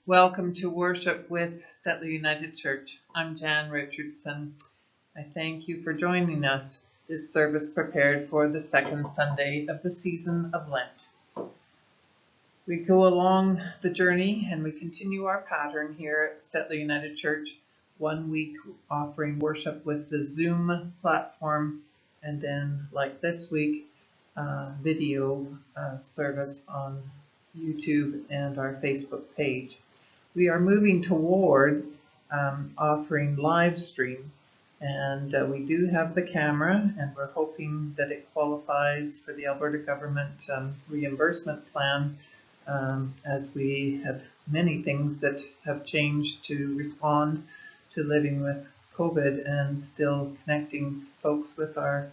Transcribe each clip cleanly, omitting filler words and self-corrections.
Welcome to worship with Stettler United Church. I'm Jan Richardson. I thank you for joining us. This service prepared for the second Sunday of the season of Lent. We go along the journey and we continue our pattern here at Stettler United Church. 1 week offering worship with the Zoom platform, and then like this week, video service on YouTube and our Facebook page. We are moving toward offering live stream, and we do have the camera, and we're hoping that it qualifies for the Alberta government reimbursement plan, as we have many things that have changed to respond to living with COVID and still connecting folks with our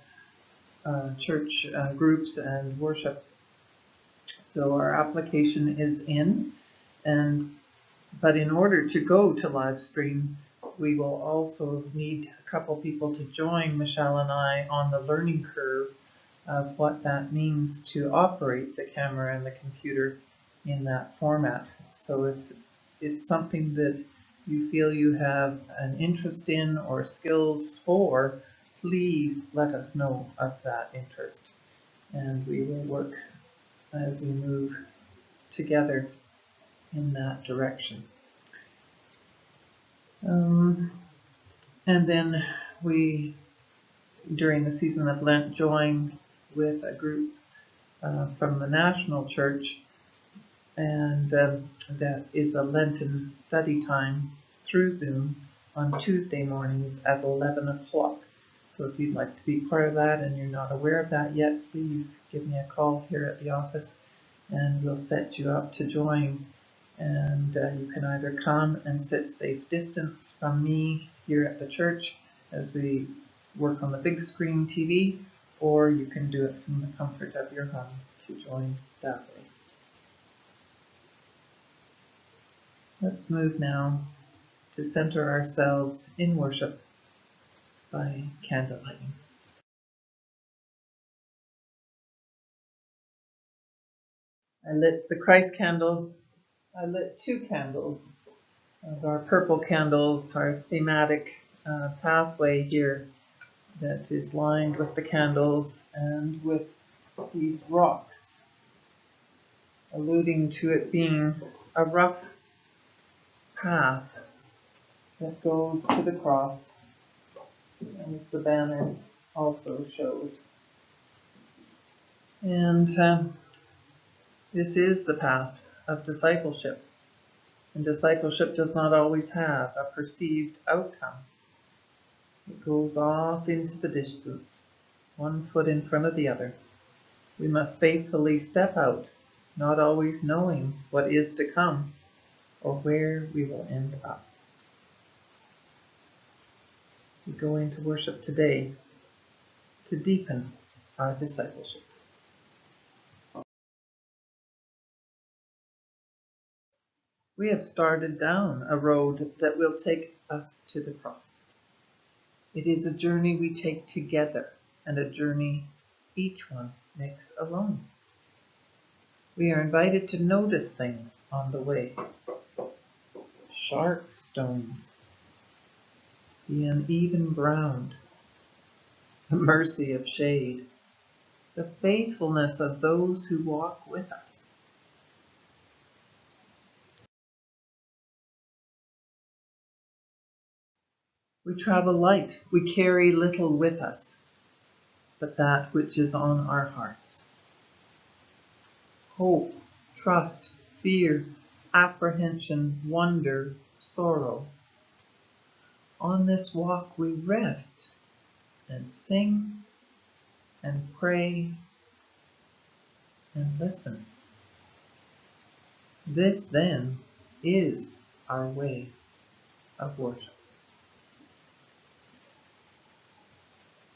church groups and worship. So our application is in, but in order to go to live stream, we will also need a couple people to join Michelle and I on the learning curve of what that means to operate the camera and the computer in that format. So if it's something that you feel you have an interest in or skills for, please let us know of that interest, and we will work as we move together in that direction. And then we, during the season of Lent, join with a group from the National Church, and that is a Lenten study time through Zoom on Tuesday mornings at 11 o'clock. So if you'd like to be part of that and you're not aware of that yet, please give me a call here at the office and we'll set you up to join. And you can either come and sit safe distance from me here at the church as we work on the big screen TV, or you can do it from the comfort of your home to join that way. Let's move now to center ourselves in worship by candlelighting. I lit the Christ candle. I lit 2 candles of our purple candles, our thematic pathway here that is lined with the candles and with these rocks, alluding to it being a rough path that goes to the cross, as the banner also shows. And this is the path of discipleship. And discipleship does not always have a perceived outcome. It goes off into the distance, 1 foot in front of the other. We must faithfully step out, not always knowing what is to come or where we will end up. We go into worship today to deepen our discipleship. We have started down a road that will take us to the cross. It is a journey we take together, and a journey each one makes alone. We are invited to notice things on the way. Sharp stones, the uneven ground, the mercy of shade, the faithfulness of those who walk with us. We travel light, we carry little with us, but that which is on our hearts. Hope, trust, fear, apprehension, wonder, sorrow. On this walk we rest and sing and pray and listen. This then is our way of worship.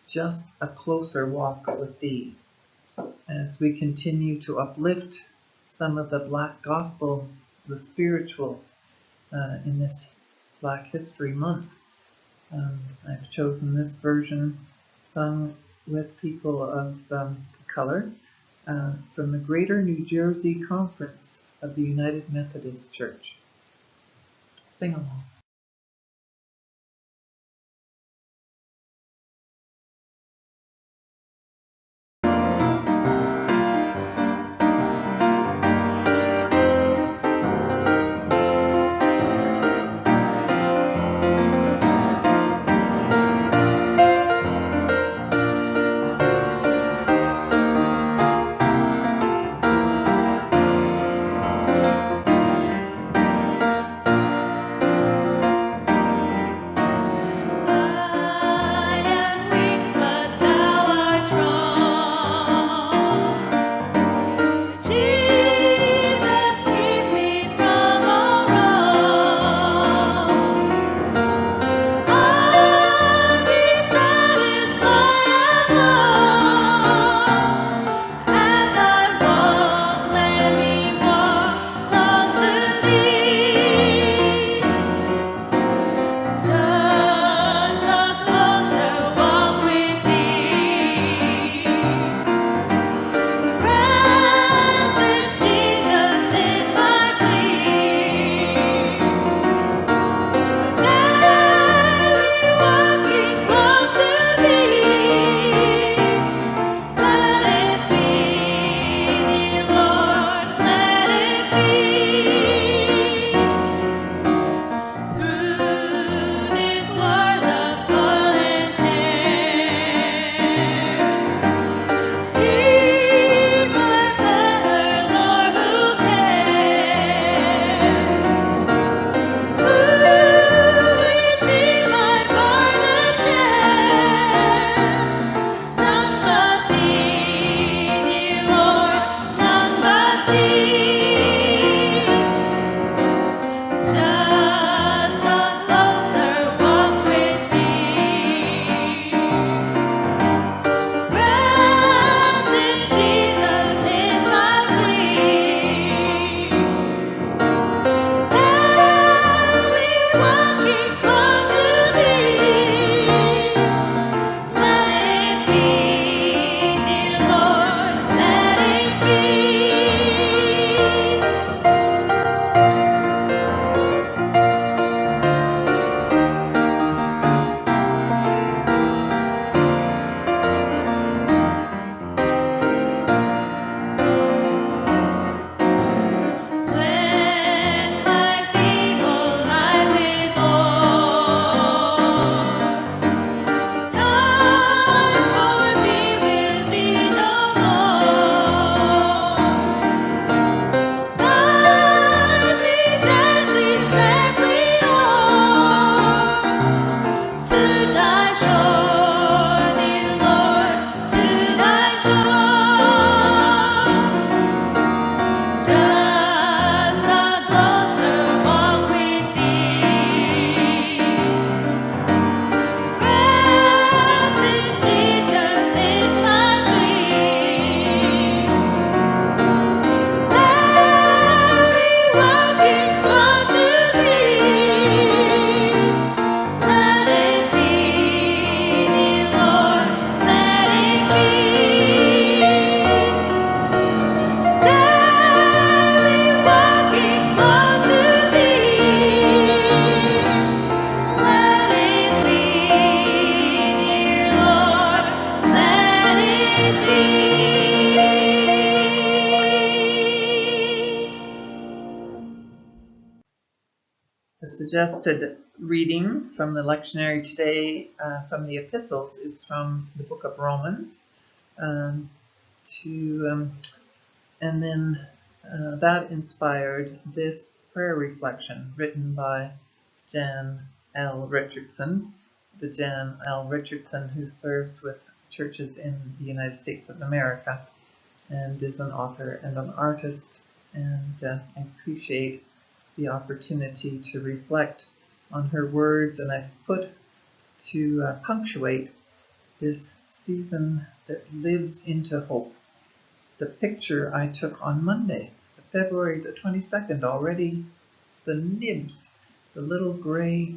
Just a closer walk with Thee as we continue to uplift some of the Black Gospel, the spirituals in this Black History Month. I've chosen this version sung with people of color from the Greater New Jersey Conference of the United Methodist Church. Sing along. The suggested reading from the lectionary today from the epistles is from the book of Romans. Um, and then that inspired this prayer reflection written by Jan L. Richardson, the Jan L. Richardson who serves with churches in the United States of America and is an author and an artist, and I appreciate the opportunity to reflect on her words, and I've put to punctuate this season that lives into hope. The picture I took on Monday, February the 22nd, already the nibs, the little gray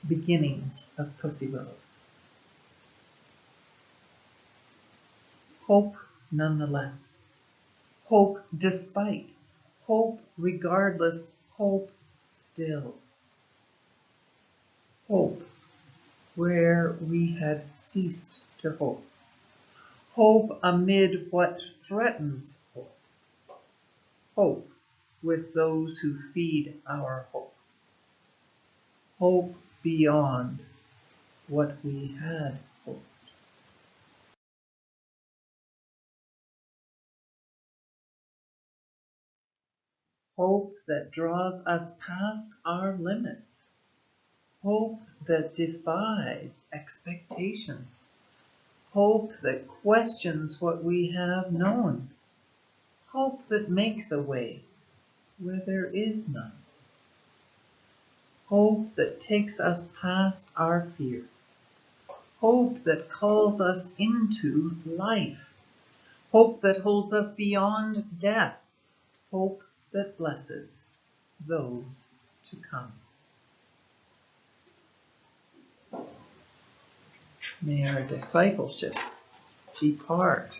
beginnings of Pussy Willows. Hope nonetheless. Hope despite. Hope regardless. Hope still. Hope where we had ceased to hope. Hope amid what threatens hope. Hope with those who feed our hope. Hope beyond what we had hoped. Hope that draws us past our limits. Hope that defies expectations. Hope that questions what we have known. Hope that makes a way where there is none. Hope that takes us past our fear. Hope that calls us into life. Hope that holds us beyond death. Hope that blesses those to come. May our discipleship be part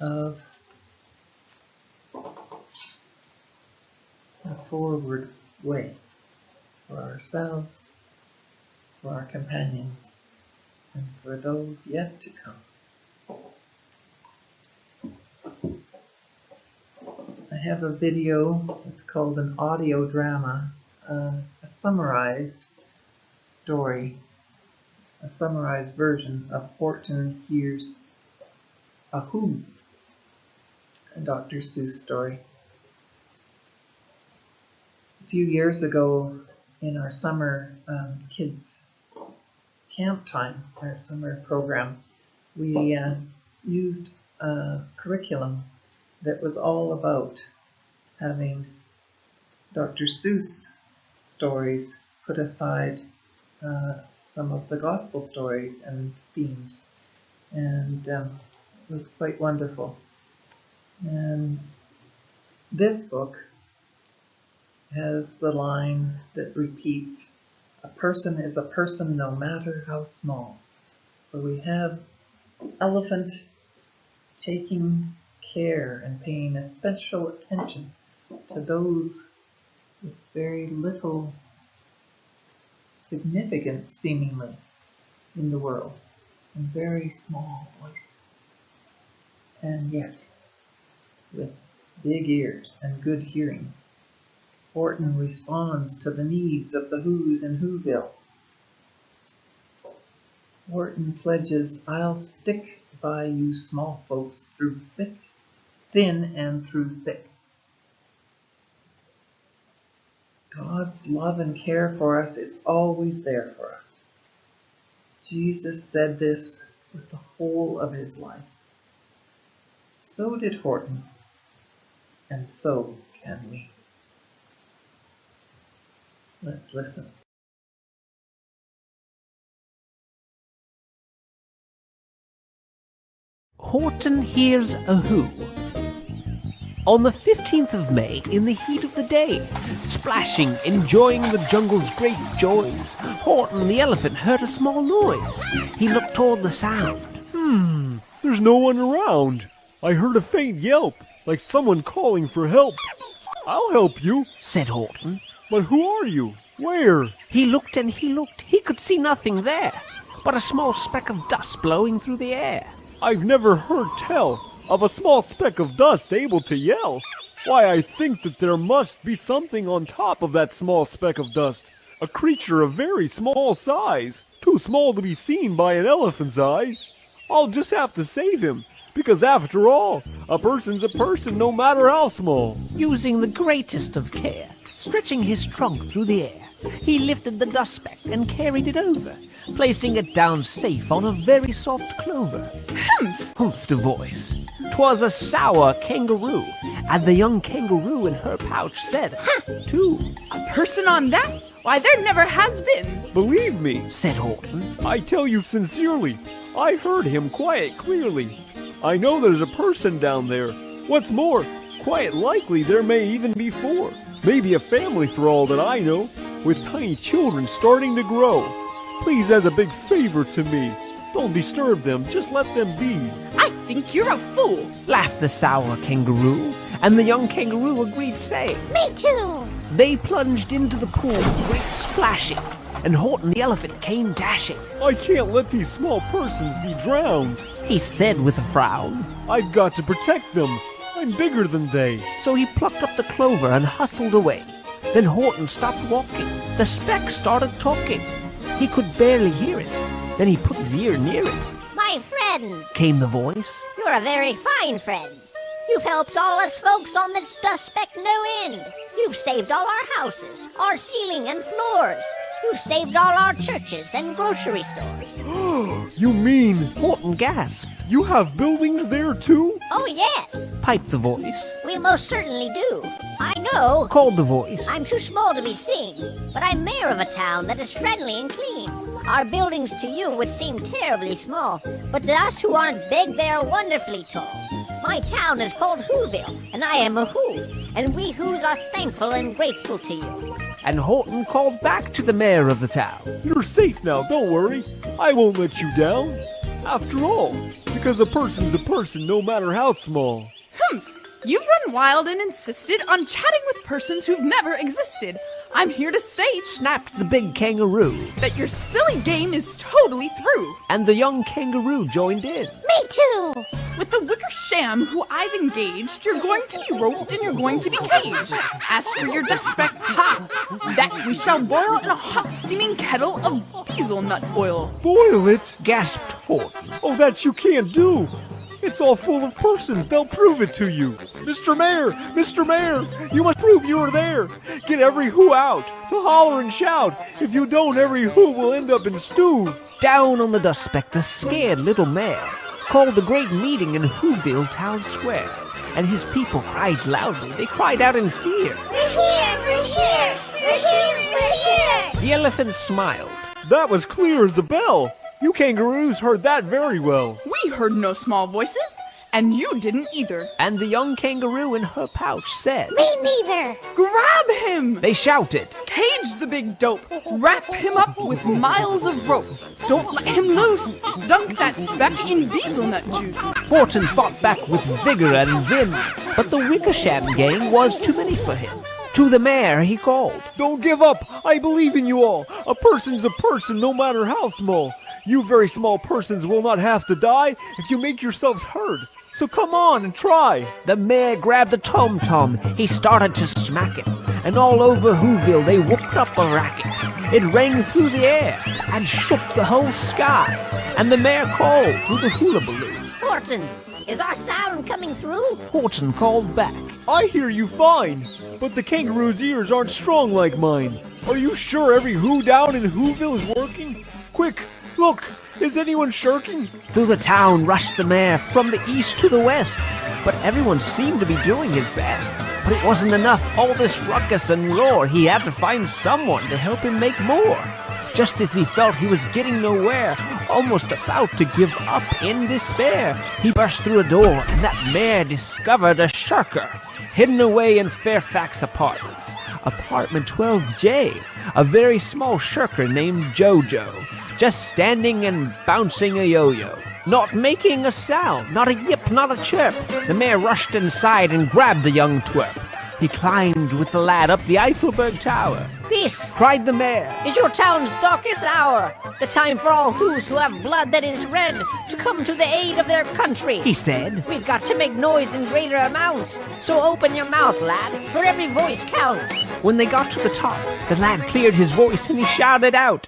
of a forward way for ourselves, for our companions, and for those yet to come. I have a video, it's called an audio drama, a summarized story, a summarized version of Horton Hears a Who, a Dr. Seuss story. A few years ago in our summer kids camp time, our summer program, we used a curriculum that was all about having Dr. Seuss stories put aside some of the gospel stories and themes, and it was quite wonderful. And this book has the line that repeats, "A person is a person no matter how small." So we have Elephant taking care and paying a special attention to those with very little significance, seemingly, in the world, and very small voice, and yet with big ears and good hearing. Horton responds to the needs of the Who's in Whoville. Horton pledges, "I'll stick by you small folks through thin and through thick." God's love and care for us is always there for us. Jesus said this with the whole of his life. So did Horton, and so can we. Let's listen. Horton Hears a Who. On the 15th of May, in the heat of the day, splashing, enjoying the jungle's great joys, Horton the elephant heard a small noise. He looked toward the sound. There's no one around. I heard a faint yelp, like someone calling for help. "I'll help you," said Horton. "But who are you? Where?" He looked and he looked. He could see nothing there, but a small speck of dust blowing through the air. I've never heard tell of a small speck of dust able to yell. Why, I think that there must be something on top of that small speck of dust. A creature of very small size, too small to be seen by an elephant's eyes. I'll just have to save him, because after all, a person's a person no matter how small." Using the greatest of care, stretching his trunk through the air, he lifted the dust speck and carried it over, placing it down safe on a very soft clover. "Humph!" humphed a voice. 'Twas a sour kangaroo, and the young kangaroo in her pouch said, "Ha! Too." "A person on that? Why, there never has been." "Believe me," said Horton, "I tell you sincerely, I heard him quite clearly. I know there's a person down there. What's more, quite likely there may even be four. Maybe a family for all that I know, with tiny children starting to grow. Please, as a big favor to me, don't disturb them, just let them be." "I think you're a fool," laughed the sour kangaroo, and the young kangaroo agreed, saying, "Me too." They plunged into the pool with great splashing, and Horton the elephant came dashing. I can't let these small persons be drowned. He said with a frown. I've got to protect them. I'm bigger than they. So he plucked up the clover and hustled away. Then Horton stopped walking. The speck started talking. He could barely hear it. Then he put his ear near it. My friend, Came the voice. you're a very fine friend. You've helped all us folks on this dust speck no end. You've saved all our houses, our ceiling and floors. You've saved all our churches and grocery stores. You mean Horton gasped. you have buildings there too? Oh yes, Piped the voice. we most certainly do. I know. Called the voice. I'm too small to be seen, but I'm mayor of a town that is friendly and clean. Our buildings to you would seem terribly small, but to us who aren't big, they are wonderfully tall. My town is called Whoville, and I am a Who, and we Whos are thankful and grateful to you. And Horton called back to the mayor of the town. You're safe now, don't worry. I won't let you down. After all, because a person's a person no matter how small. You've run wild and insisted on chatting with persons who've never existed. I'm here to state Snapped the big kangaroo. that your silly game is totally through. And the young kangaroo joined in. Me too! With the Wickersham who I've engaged, you're going to be roped and you're going to be caged. As for your dust speck, that we shall boil in a hot steaming kettle of hazelnut oil. Boil it? Gasped Horton. Oh, that you can't do. It's all full of persons. They'll prove it to you. Mr. Mayor, you must prove you were there. Get every who out to holler and shout. If you don't, every who will end up in stew. Down on the dust speck, the scared little mayor called a great meeting in Whoville Town Square. And his people cried loudly. They cried out in fear. We're here! We're here! We're here! We're here! The elephant smiled. That was clear as a bell. You kangaroos heard that very well. We heard no small voices, and you didn't either. And the young kangaroo in her pouch said. Me neither! Grab him! They shouted. Cage the big dope. Wrap him up with miles of rope. Don't let him loose. Dunk that speck in hazelnut juice. Horton fought back with vigor and vim, but the Wickersham gang was too many for him. To the mayor he called. Don't give up. I believe in you all. A person's a person no matter how small. You very small persons will not have to die if you make yourselves heard. So come on and try. The mayor grabbed the tom-tom. He started to smack it. And all over Whoville they whooped up a racket. It rang through the air and shook the whole sky. And the mayor called through the hula balloon. Horton, is our sound coming through? Horton called back. I hear you fine, but the kangaroo's ears aren't strong like mine. Are you sure every who down in Whoville is working? Quick, look, is anyone shirking? Through the town rushed the mayor from the east to the west. But everyone seemed to be doing his best. But it wasn't enough, all this ruckus and roar. He had to find someone to help him make more. Just as he felt he was getting nowhere, almost about to give up in despair, he burst through a door, and that mayor discovered a shirker hidden away in Fairfax Apartments, apartment 12J, a very small shirker named Jojo, just standing and bouncing a yo-yo, not making a sound, not a yip, not a chirp. The mayor rushed inside and grabbed the young twerp. He climbed with the lad up the Eiffelberg Tower. This Cried the mayor. is your town's darkest hour. The time for all whos who have blood that is red to come to the aid of their country. He said. We've got to make noise in greater amounts. So open your mouth, lad, for every voice counts. When they got to the top, the lad cleared his voice and he shouted out.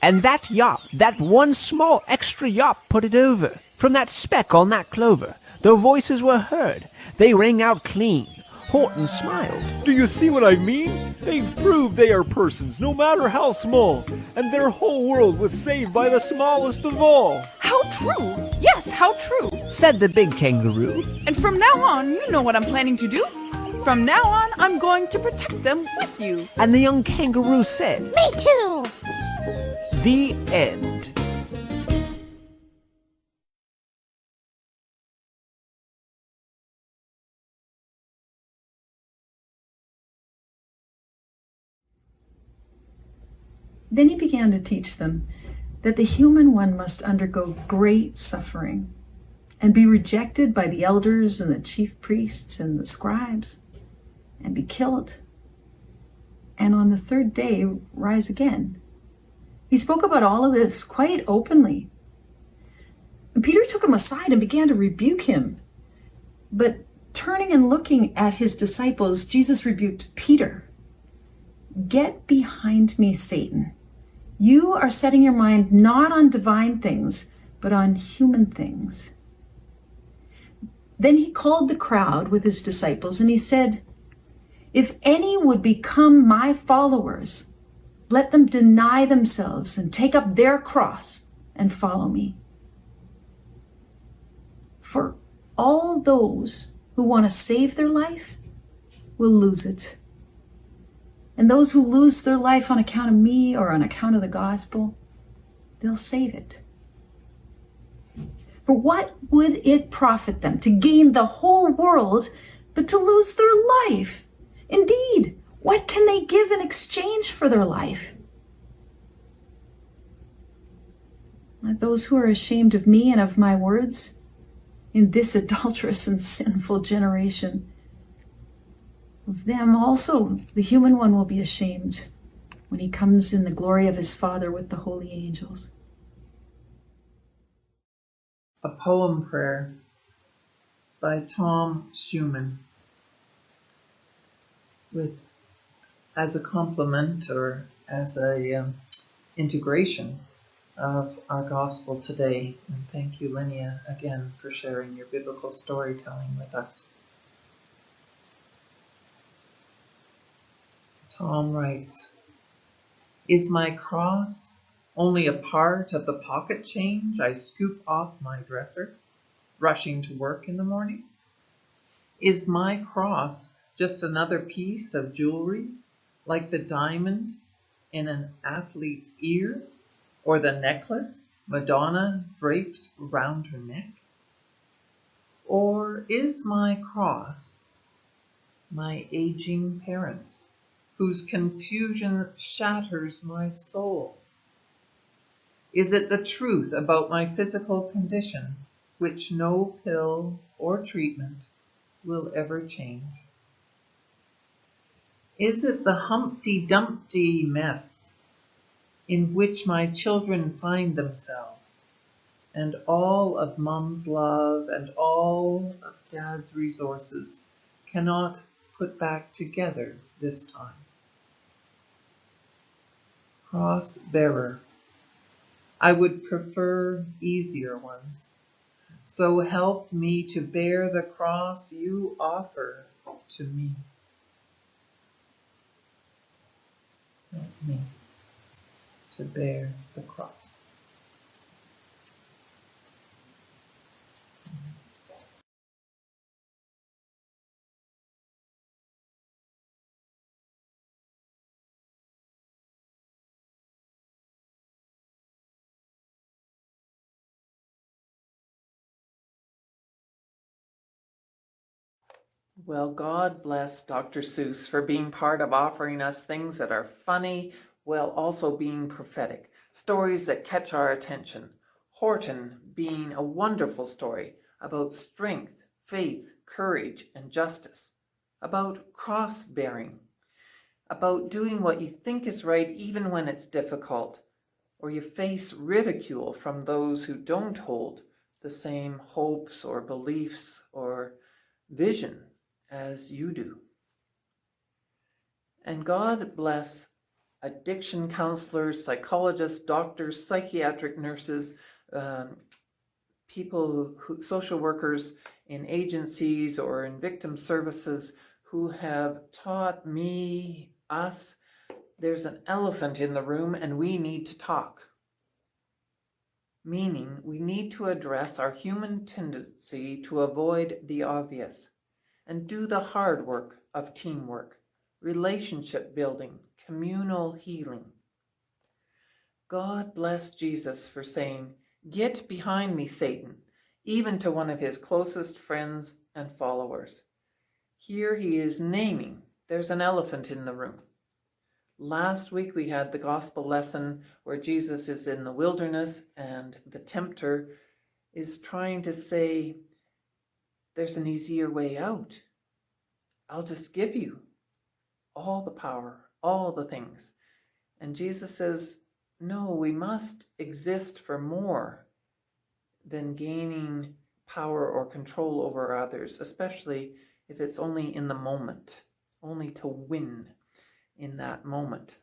And that yop, that one small extra yop put it over. From that speck on that clover, their voices were heard. They rang out clean. Horton smiled. Do you see what I mean? They've proved they are persons, no matter how small, and their whole world was saved by the smallest of all. How true! Yes, how true! Said the big kangaroo. And from now on, you know what I'm planning to do? From now on, I'm going to protect them with you. And the young kangaroo said. Me too. The end. Then he began to teach them that the human one must undergo great suffering and be rejected by the elders and the chief priests and the scribes and be killed and on the third day rise again. He spoke about all of this quite openly. And Peter took him aside and began to rebuke him. But turning and looking at his disciples, Jesus rebuked Peter. "Get behind me, Satan. You are setting your mind not on divine things, but on human things." Then he called the crowd with his disciples and he said, "If any would become my followers, let them deny themselves and take up their cross and follow me. For all those who want to save their life will lose it. And those who lose their life on account of me or on account of the gospel, they'll save it. For what would it profit them to gain the whole world but to lose their life? Indeed, what can they give in exchange for their life? Let those who are ashamed of me and of my words in this adulterous and sinful generation, of them also the human one will be ashamed when he comes in the glory of his Father with the holy angels." A poem prayer by Tom Schumann, with as a complement or as a integration of our gospel today. And thank you, Linnea, again for sharing your biblical storytelling with us. Tom writes, "Is my cross only a part of the pocket change I scoop off my dresser, rushing to work in the morning? Is my cross just another piece of jewelry, like the diamond in an athlete's ear, or the necklace Madonna drapes round her neck? Or is my cross my aging parents, whose confusion shatters my soul? Is it the truth about my physical condition, which no pill or treatment will ever change? Is it the Humpty Dumpty mess in which my children find themselves, and all of Mom's love and all of Dad's resources cannot put back together this time? Cross bearer, I would prefer easier ones. So help me to bear the cross you offer to me. Help me to bear the cross." Well, God bless Dr. Seuss for being part of offering us things that are funny while also being prophetic, stories that catch our attention. Horton being a wonderful story about strength, faith, courage, and justice, about cross-bearing, about doing what you think is right even when it's difficult, or you face ridicule from those who don't hold the same hopes or beliefs or vision as you do. And God bless addiction counselors, psychologists, doctors, psychiatric nurses, people social workers in agencies or in victim services who have taught me, us, there's an elephant in the room and we need to talk. Meaning we need to address our human tendency to avoid the obvious and do the hard work of teamwork, relationship building, communal healing. God bless Jesus for saying, "Get behind me, Satan," even to one of his closest friends and followers. Here he is naming there's an elephant in the room. Last week we had the gospel lesson where Jesus is in the wilderness and the tempter is trying to say, there's an easier way out. I'll just give you all the power, all the things. And Jesus says, no, we must exist for more than gaining power or control over others, especially if it's only in the moment, only to win in that moment.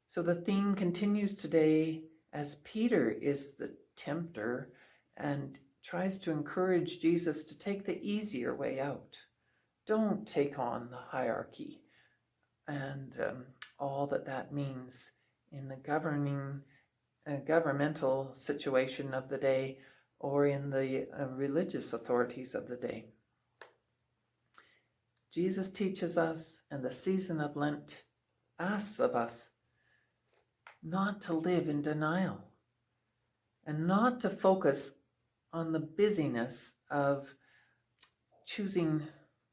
So the theme continues today as Peter is the tempter and tries to encourage Jesus to take the easier way out. Don't take on the hierarchy and all that means in the governmental situation of the day or in the religious authorities of the day. Jesus teaches us, and the season of Lent asks of us not to live in denial and not to focus on the busyness of choosing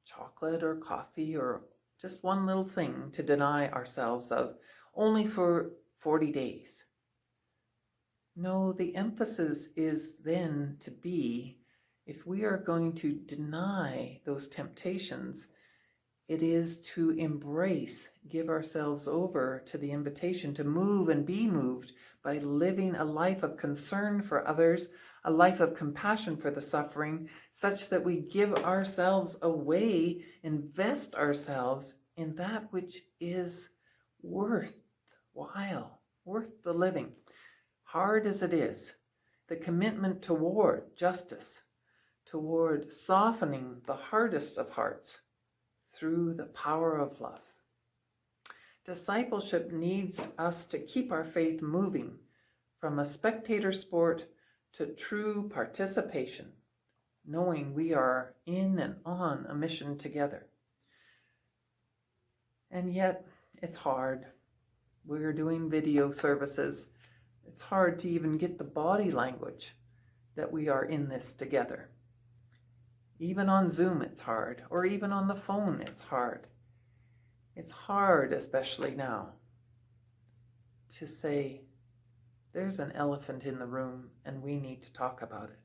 chocolate or coffee or just one little thing to deny ourselves of only for 40 days. No, the emphasis is then to be, if we are going to deny those temptations, it is to embrace, give ourselves over to the invitation to move and be moved by living a life of concern for others, a life of compassion for the suffering, such that we give ourselves away, invest ourselves in that which is worthwhile, worth the living. Hard as it is, the commitment toward justice, toward softening the hardest of hearts through the power of love. Discipleship needs us to keep our faith moving from a spectator sport to true participation, knowing we are in and on a mission together. And yet, it's hard. We're doing video services. It's hard to even get the body language that we are in this together. Even on Zoom, it's hard, or even on the phone, it's hard. It's hard, especially now, to say, there's an elephant in the room and we need to talk about it.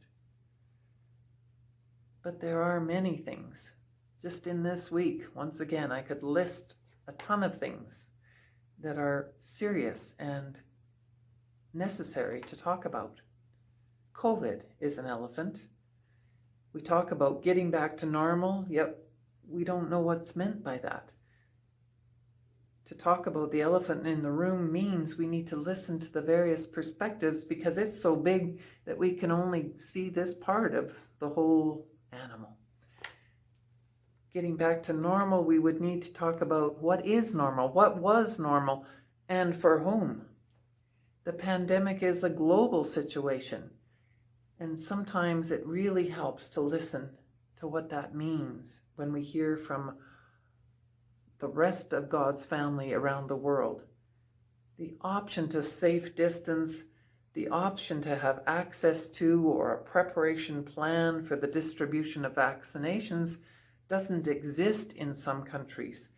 But there are many things. Just in this week, once again, I could list a ton of things that are serious and necessary to talk about. COVID is an elephant. We talk about getting back to normal, yet we don't know what's meant by that. To talk about the elephant in the room means we need to listen to the various perspectives because it's so big that we can only see this part of the whole animal. Getting back to normal, we would need to talk about what is normal, what was normal, and for whom. The pandemic is a global situation, and sometimes it really helps to listen to what that means when we hear from the rest of God's family around the world. The option to safe distance, the option to have access to or a preparation plan for the distribution of vaccinations doesn't exist in some countries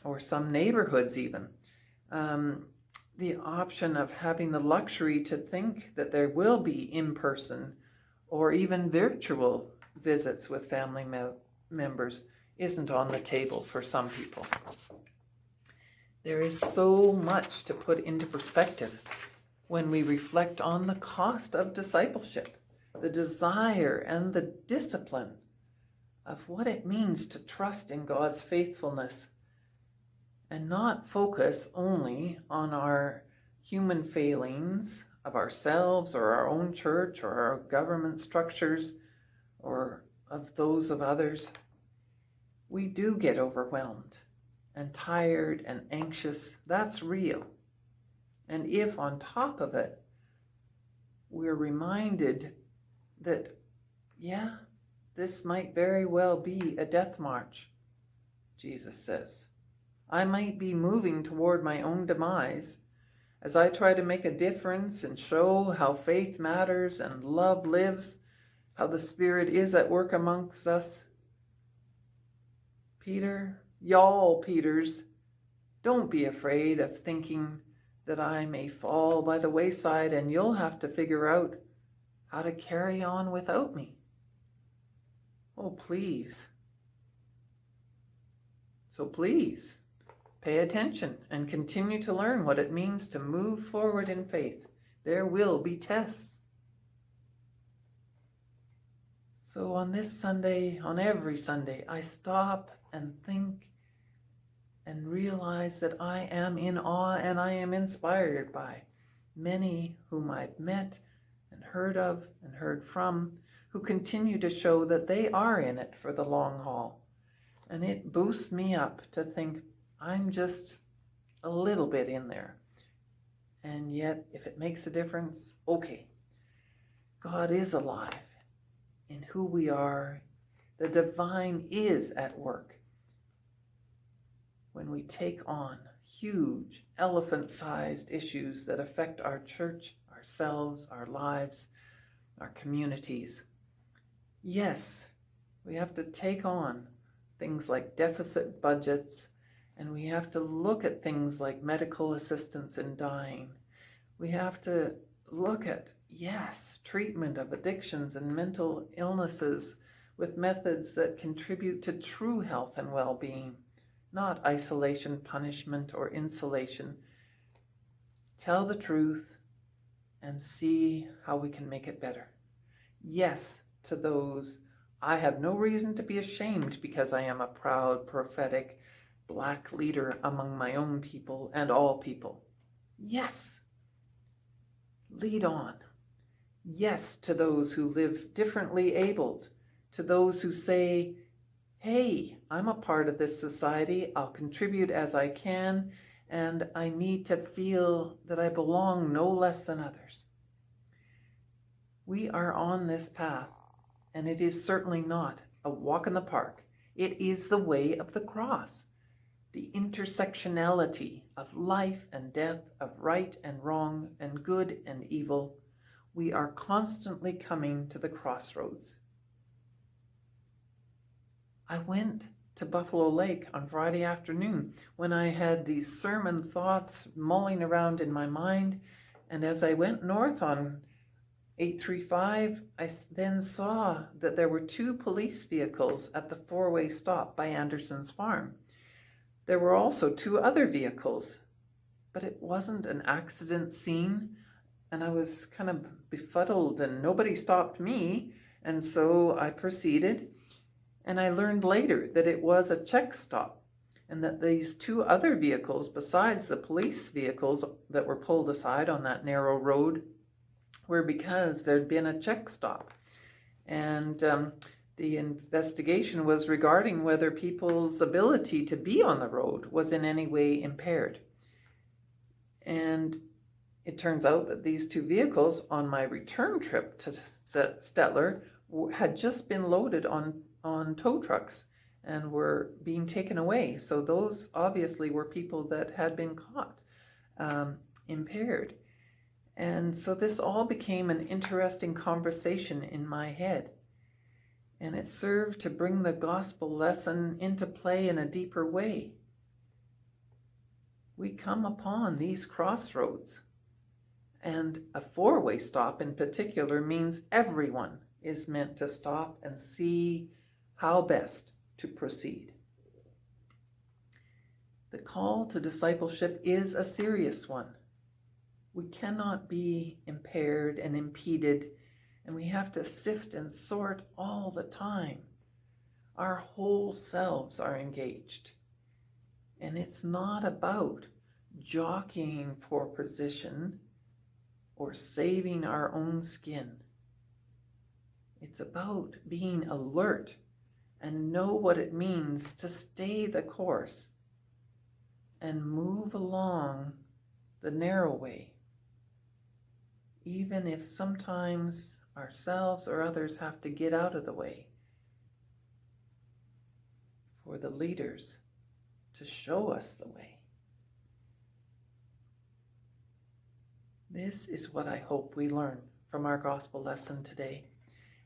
or some neighborhoods even. The option of having the luxury to think that there will be in-person or even virtual visits with family members isn't on the table for some people. There is so much to put into perspective when we reflect on the cost of discipleship, the desire and the discipline of what it means to trust in God's faithfulness and not focus only on our human failings of ourselves or our own church or our government structures or of those of others. We do get overwhelmed and tired and anxious. That's real. And if on top of it, we're reminded that, yeah, this might very well be a death march, Jesus says. I might be moving toward my own demise as I try to make a difference and show how faith matters and love lives, how the Spirit is at work amongst us. Peter, y'all Peters, don't be afraid of thinking that I may fall by the wayside and you'll have to figure out how to carry on without me. Oh, please. So please, Pay attention and continue to learn what it means to move forward in faith. There will be tests. So on this Sunday, on every Sunday, I stop and think and realize that I am in awe and I am inspired by many whom I've met and heard from, who continue to show that they are in it for the long haul. And it boosts me up to think I'm just a little bit in there. And yet, if it makes a difference, okay. God is alive in who we are. The divine is at work. When we take on huge, elephant-sized issues that affect our church, ourselves, our lives, our communities. Yes, we have to take on things like deficit budgets, and we have to look at things like medical assistance in dying. We have to look at, yes, treatment of addictions and mental illnesses with methods that contribute to true health and well-being, not isolation, punishment, or insulation. Tell the truth and see how we can make it better. Yes, to those, I have no reason to be ashamed because I am a proud, prophetic, Black leader among my own people and all people. Yes. Lead on. Yes, to those who live differently abled, to those who say, hey, I'm a part of this society, I'll contribute as I can, and I need to feel that I belong no less than others. We are on this path, and it is certainly not a walk in the park. It is the way of the cross, the intersectionality of life and death, of right and wrong, and good and evil. We are constantly coming to the crossroads. I went to Buffalo Lake on Friday afternoon when I had these sermon thoughts mulling around in my mind, and as I went north on 835, I then saw that there were 2 police vehicles at the 4-way stop by Anderson's farm. There were also 2 other vehicles, but it wasn't an accident scene, and I was kind of befuddled and nobody stopped me, and so I proceeded, and I learned later that it was a check stop, and that these 2 other vehicles, besides the police vehicles that were pulled aside on that narrow road, were because there'd been a check stop. And the investigation was regarding whether people's ability to be on the road was in any way impaired. And it turns out that these 2 vehicles on my return trip to Stettler had just been loaded on tow trucks and were being taken away. So those obviously were people that had been caught impaired. And so this all became an interesting conversation in my head. And it served to bring the gospel lesson into play in a deeper way. We come upon these crossroads, and a 4-way stop in particular means everyone is meant to stop and see how best to proceed. The call to discipleship is a serious one. We cannot be impaired and impeded, and we have to sift and sort all the time. Our whole selves are engaged. And it's not about jockeying for position or saving our own skin. It's about being alert and know what it means to stay the course and move along the narrow way, even if sometimes ourselves or others have to get out of the way, for the leaders to show us the way. This is what I hope we learn from our gospel lesson today.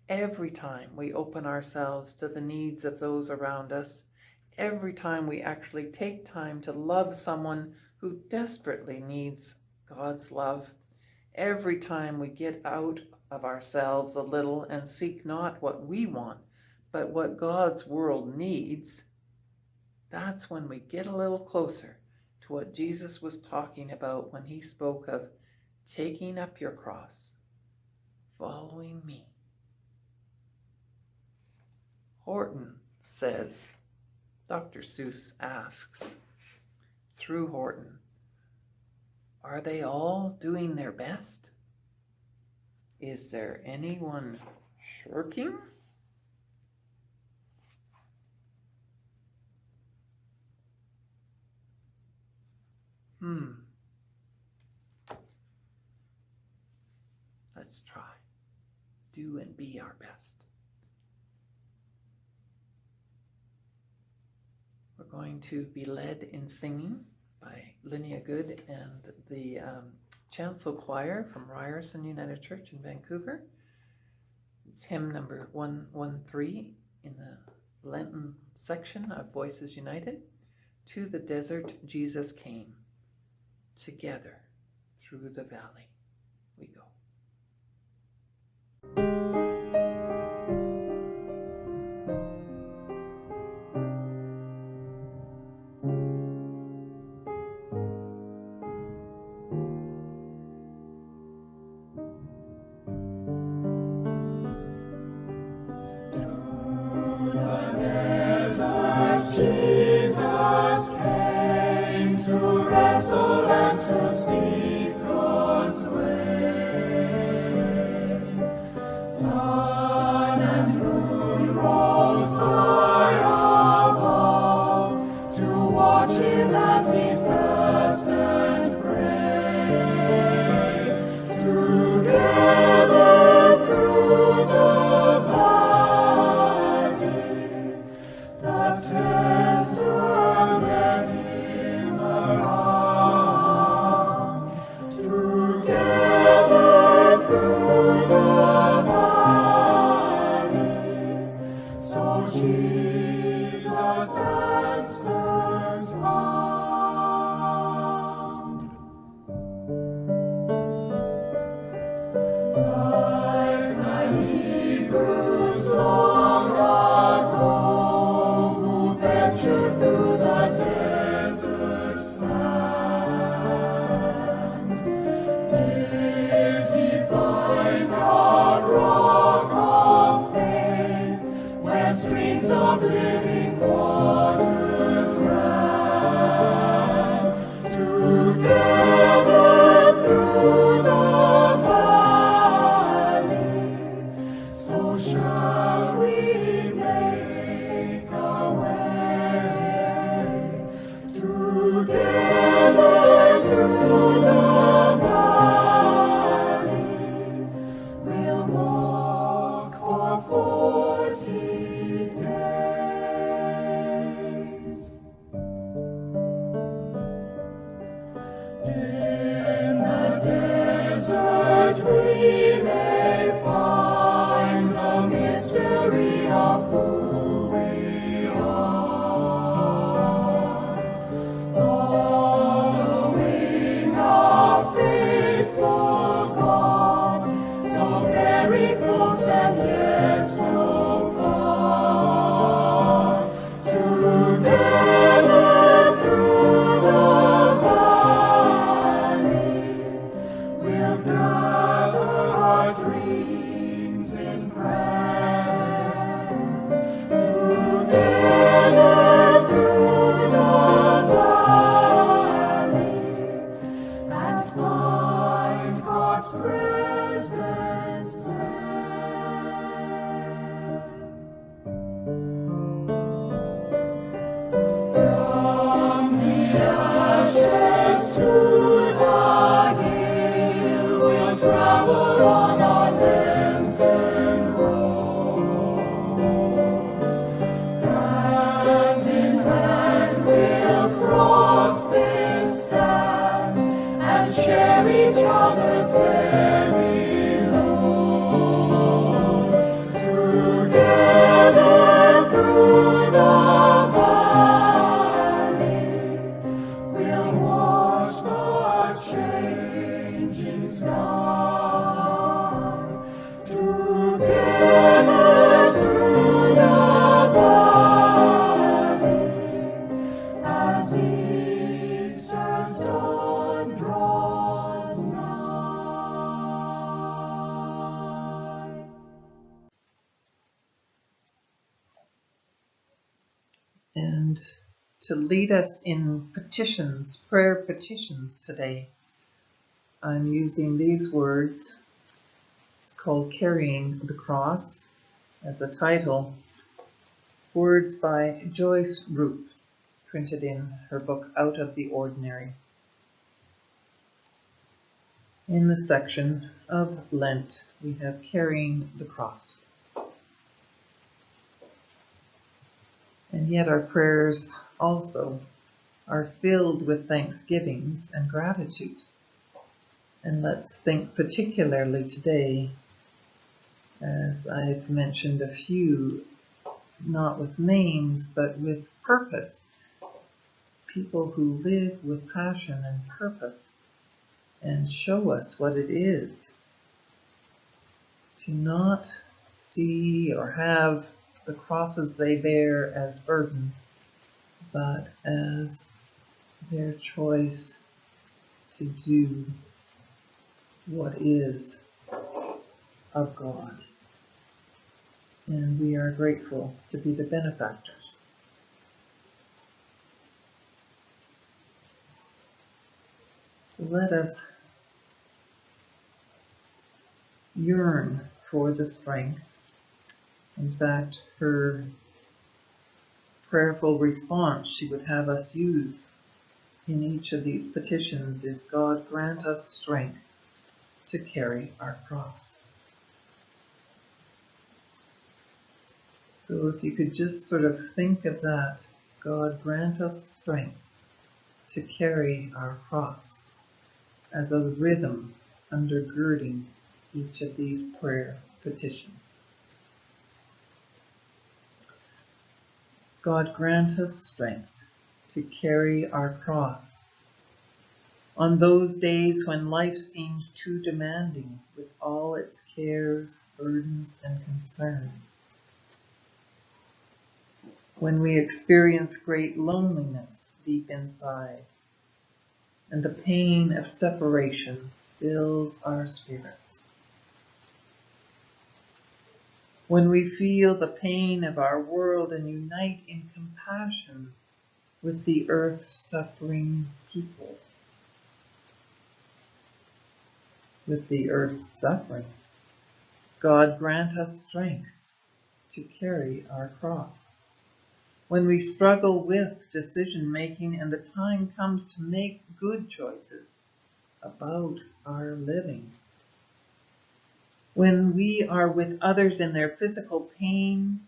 Every time we open ourselves to the needs of those around us, every time we actually take time to love someone who desperately needs God's love, every time we get out of ourselves a little and seek not what we want, but what God's world needs, that's when we get a little closer to what Jesus was talking about when he spoke of taking up your cross, following me. Horton says, Dr. Seuss asks, through Horton, are they all doing their best? Is there anyone shirking? Let's try. Do and be our best. We're going to be led in singing by Linnea Good and the Chancel Choir from Ryerson United Church in Vancouver. It's hymn number 113 in the Lenten section of Voices United. To the desert Jesus came. Together through the valley we go. Jesus came to wrestle and to seek God's way. Sun and moon rose high above to watch him as he fast and prayed. Together through the valley, the tempter led him around. Together through the valley, so Jesus answers found. Like the Hebrews long ago, who ventured through the desert sand, did he find a rock of faith where streams of living waters ran? Together through the valley, so shall we make a way. Together through the valley, we'll walk for 40 days. In the desert we may find the mystery of who we are. Following our faithful God, so very close and yet so far. Together through the valley, we'll gather our dreams in prayer. Together through the valley, and find God's presence there. From the ashes to the hill, we'll travel on our Lenten road. Hand in hand we'll cross this sand and share each other's heavy load. Together through the valley, we'll watch the changing sky. Together through the valley, as east to lead us in petitions, prayer petitions today. I'm using these words. It's called Carrying the Cross as a title. Words by Joyce Roop, printed in her book Out of the Ordinary. In the section of Lent, we have Carrying the Cross. And yet our prayers also are filled with thanksgivings and gratitude. And let's think particularly today, as I've mentioned a few, not with names, but with purpose. People who live with passion and purpose and show us what it is to not see or have the crosses they bear as burden, but as their choice to do what is of God. And we are grateful to be the benefactors. Let us yearn for the strength. In fact, her prayerful response she would have us use in each of these petitions is, God, grant us strength to carry our cross. So if you could just sort of think of that, God, grant us strength to carry our cross, as a rhythm undergirding each of these prayer petitions. God, grant us strength to carry our cross on those days when life seems too demanding with all its cares, burdens, and concerns. When we experience great loneliness deep inside, and the pain of separation fills our spirits. When we feel the pain of our world and unite in compassion with the earth's suffering peoples. With the earth's suffering, God, grant us strength to carry our cross. When we struggle with decision-making and the time comes to make good choices about our living. When we are with others in their physical pain,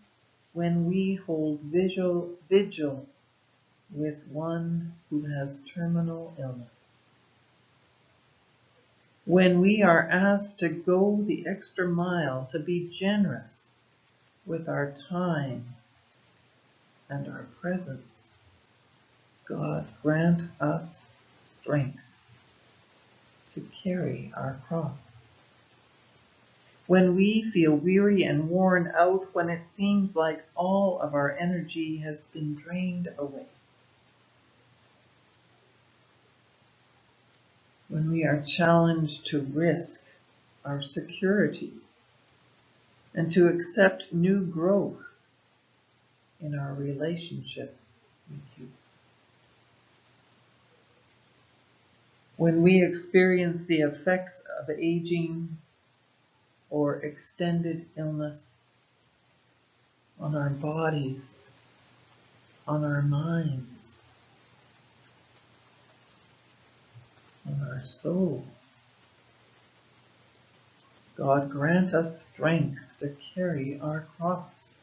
when we hold vigil with one who has terminal illness. When we are asked to go the extra mile, to be generous with our time and our presence, God, grant us strength to carry our cross. When we feel weary and worn out, when it seems like all of our energy has been drained away. When we are challenged to risk our security and to accept new growth in our relationship with you. When we experience the effects of aging or extended illness on our bodies, on our minds, on our souls. God, grant us strength to carry our cross.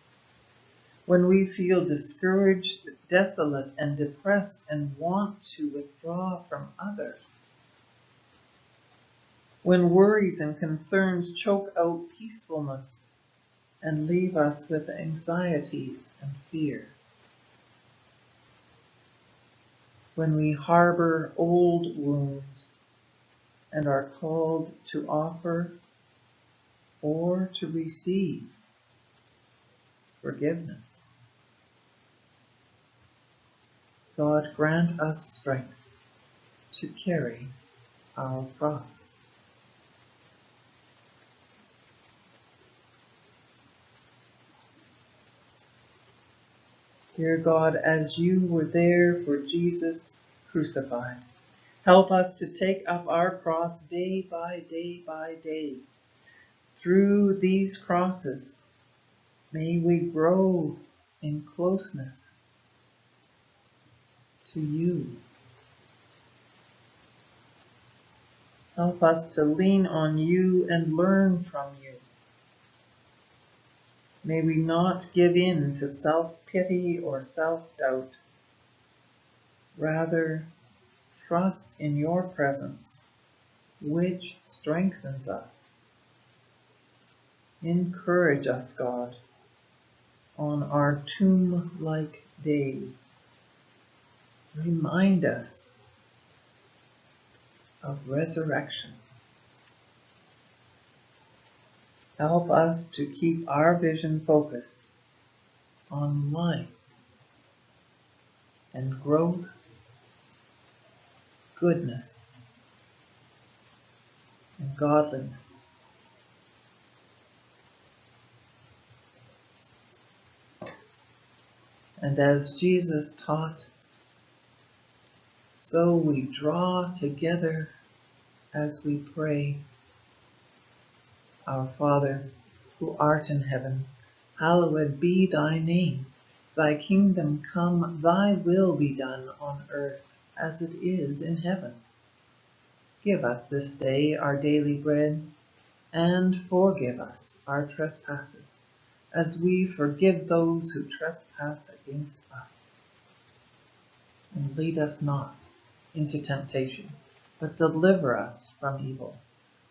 When we feel discouraged, desolate, and depressed and want to withdraw from others. When worries and concerns choke out peacefulness and leave us with anxieties and fear. When we harbor old wounds and are called to offer or to receive forgiveness. God, grant us strength to carry our cross. Dear God, as you were there for Jesus crucified, help us to take up our cross day by day by day. Through these crosses, may we grow in closeness to you. Help us to lean on you and learn from you. May we not give in to self-pity or self-doubt. Rather, trust in your presence, which strengthens us. Encourage us, God, on our tomb-like days. Remind us of resurrection. Help us to keep our vision focused on life and growth, goodness, and godliness. And as Jesus taught, so we draw together as we pray. Our Father, who art in heaven, hallowed be thy name. Thy kingdom come, thy will be done on earth as it is in heaven. Give us this day our daily bread, and forgive us our trespasses, as we forgive those who trespass against us. And lead us not into temptation, but deliver us from evil.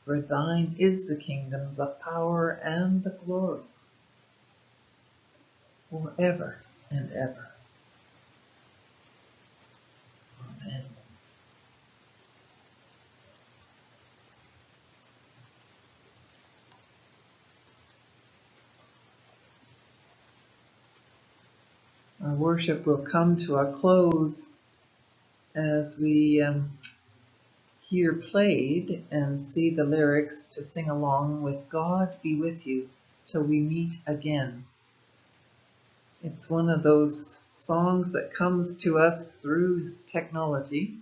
For thine is the kingdom, the power, and the glory, forever and ever. Amen. Our worship will come to a close as we hear played and see the lyrics to sing along with God Be With You Till We Meet Again. It's one of those songs that comes to us through technology,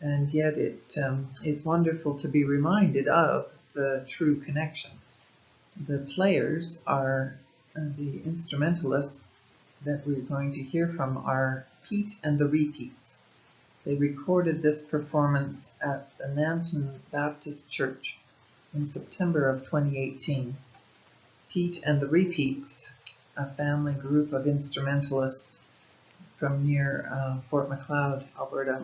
and yet it is wonderful to be reminded of the true connection. The players are the instrumentalists that we're going to hear from are Pete and the Repeats. They recorded this performance at the Nanton Baptist Church in September of 2018. Pete and the Repeats, a family group of instrumentalists from near Fort Macleod, Alberta,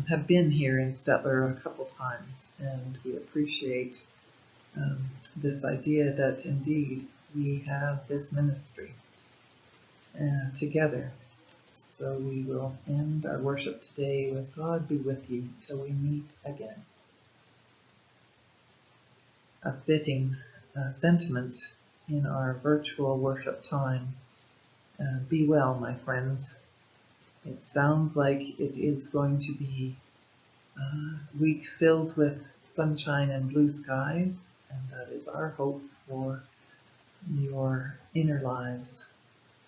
have been here in Stettler a couple times, and we appreciate this idea that indeed we have this ministry together. So we will end our worship today with God Be With You Till We Meet Again. A fitting sentiment in our virtual worship time. Be well, my friends. It sounds like it is going to be a week filled with sunshine and blue skies, and that is our hope for your inner lives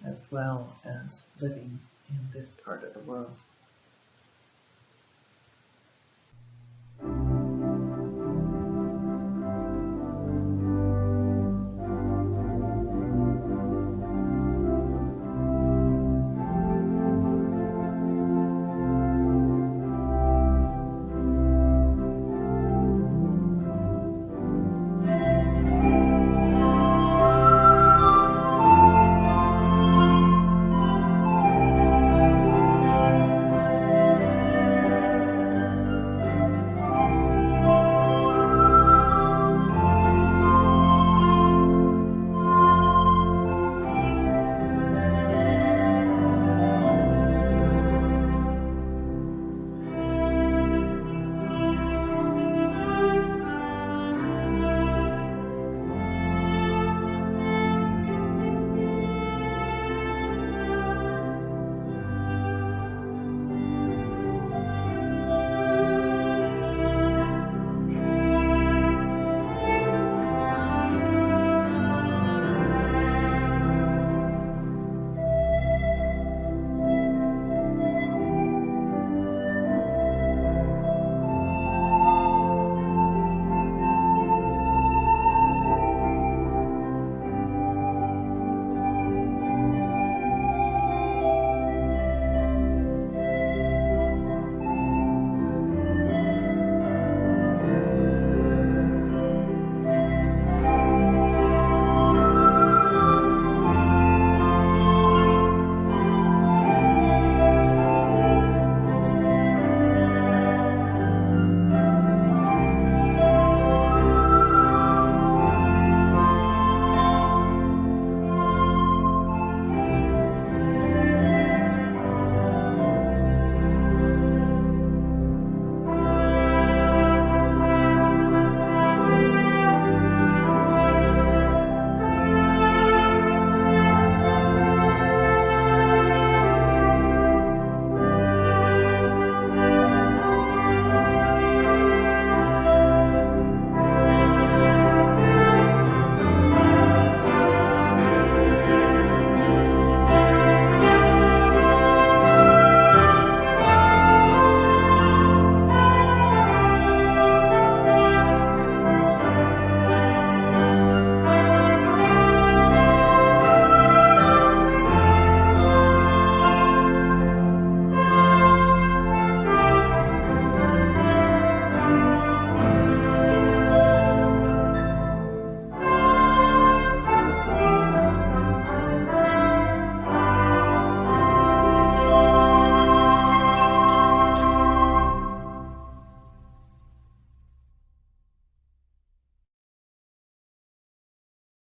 as well as living in this part of the world.